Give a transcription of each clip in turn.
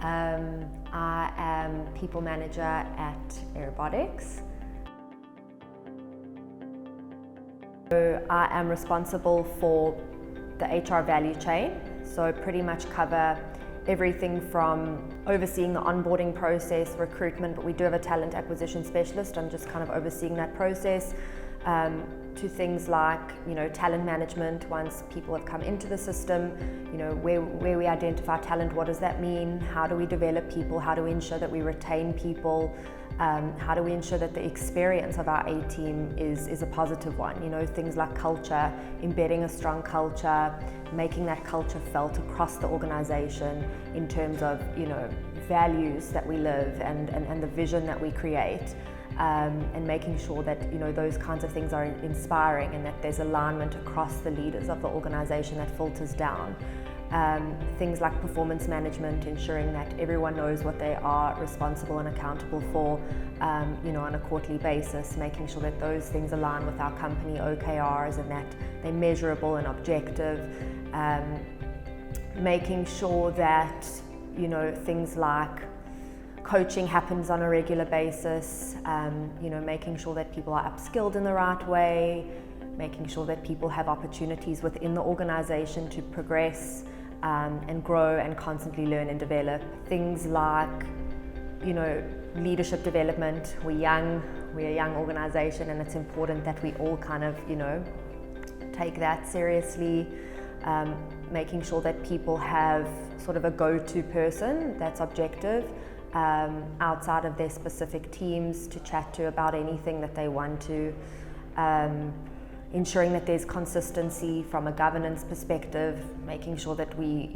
I am people manager at Aerobotics. So I am responsible for the HR value chain, so pretty much cover everything from overseeing the onboarding process, recruitment, but we do have a talent acquisition specialist. I'm just kind of overseeing that process, to things like, talent management once people have come into the system, where we identify talent, what does that mean? How do we develop people? How do we ensure that we retain people? How do we ensure that the experience of our A-team is a positive one? Things like culture, embedding a strong culture, making that culture felt across the organization in terms of, values that we live and the vision that we create. And making sure that those kinds of things are inspiring and that there's alignment across the leaders of the organization that filters down. Things like performance management, ensuring that everyone knows what they are responsible and accountable for, on a quarterly basis, making sure that those things align with our company OKRs and that they're measurable and objective, making sure that things like coaching happens on a regular basis, making sure that people are upskilled in the right way, making sure that people have opportunities within the organization to progress and grow and constantly learn and develop. Things like, leadership development. We're a young organization, and it's important that we all kind of, take that seriously. Making sure that people have sort of a go-to person that's objective, outside of their specific teams to chat to about anything that they want to, ensuring that there's consistency from a governance perspective, making sure that we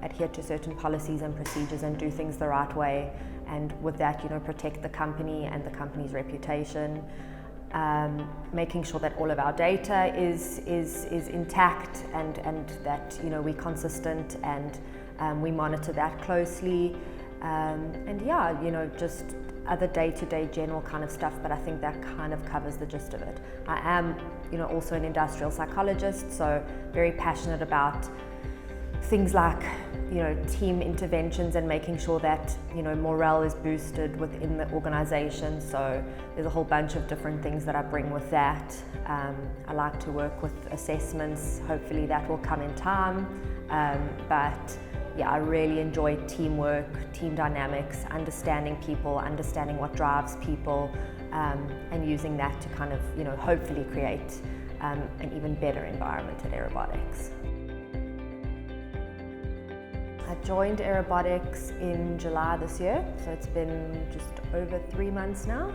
adhere to certain policies and procedures and do things the right way, and with that protect the company and the company's reputation, making sure that all of our data is intact and that we're consistent and we monitor that closely. Just other day-to-day general kind of stuff, but I think that kind of covers the gist of it. I am, also an industrial psychologist, so very passionate about things like, team interventions and making sure that, morale is boosted within the organization. So there's a whole bunch of different things that I bring with that. I like to work with assessments. Hopefully that will come in time, but I really enjoy teamwork, team dynamics, understanding people, understanding what drives people, and using that to kind of, hopefully create an even better environment at Aerobotics. I joined Aerobotics in July this year, so it's been just over 3 months now.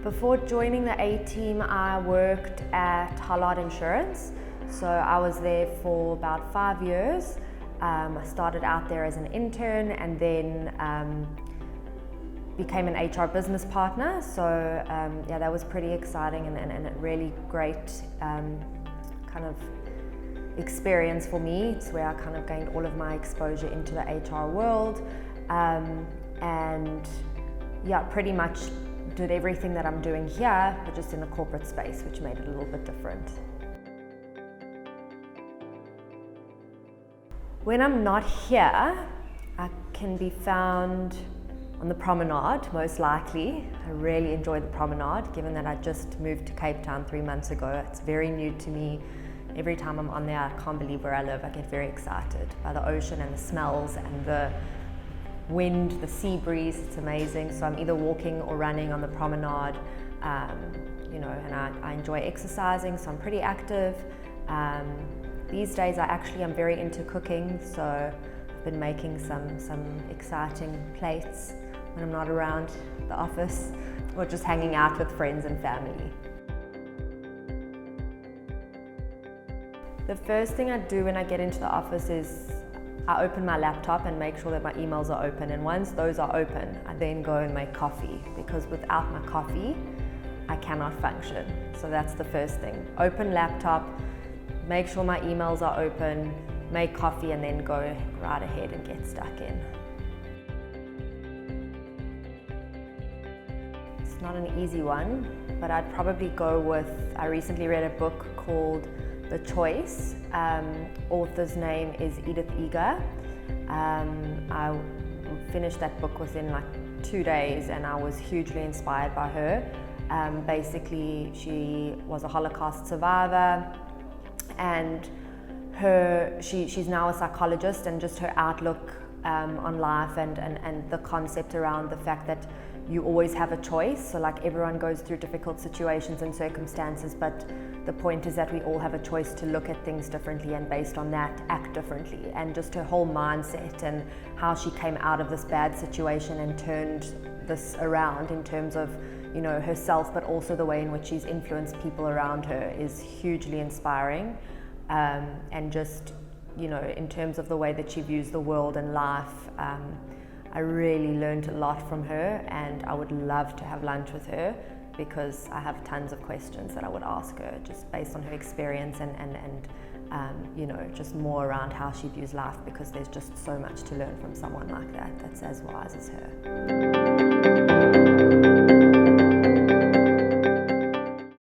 Before joining the A-team, I worked at Hollard Insurance. So I was there for about 5 years. I started out there as an intern and then became an HR business partner. So that was pretty exciting and a really great kind of experience for me. It's where I kind of gained all of my exposure into the HR world, pretty much did everything that I'm doing here, but just in the corporate space, which made it a little bit different. When I'm not here, I can be found on the promenade, most likely. I really enjoy the promenade, given that I just moved to Cape Town 3 months ago. It's very new to me. Every time I'm on there, I can't believe where I live. I get very excited by the ocean and the smells and the wind, the sea breeze. It's amazing. So I'm either walking or running on the promenade, and I enjoy exercising, so I'm pretty active. These days I'm very into cooking, so I've been making some exciting plates when I'm not around the office or just hanging out with friends and family. The first thing I do when I get into the office is I open my laptop and make sure that my emails are open, and once those are open, I then go and make coffee, because without my coffee, I cannot function. So that's the first thing. Open laptop, make sure my emails are open, make coffee, and then go right ahead and get stuck in. It's not an easy one, but I'd probably go with, I recently read a book called The Choice. Author's name is Edith Eger. I finished that book within like 2 days and I was hugely inspired by her. Basically, she was a Holocaust survivor, and she's now a psychologist, and just her outlook on life and the concept around the fact that you always have a choice. So like everyone goes through difficult situations and circumstances, but the point is that we all have a choice to look at things differently and based on that act differently. And just her whole mindset and how she came out of this bad situation and turned this around in terms of, you know, herself, but also the way in which she's influenced people around her is hugely inspiring. And just, you know, in terms of the way that she views the world and life, I really learned a lot from her, and I would love to have lunch with her because I have tons of questions that I would ask her just based on her experience and you know, just more around how she views life, because there's just so much to learn from someone like that that's as wise as her.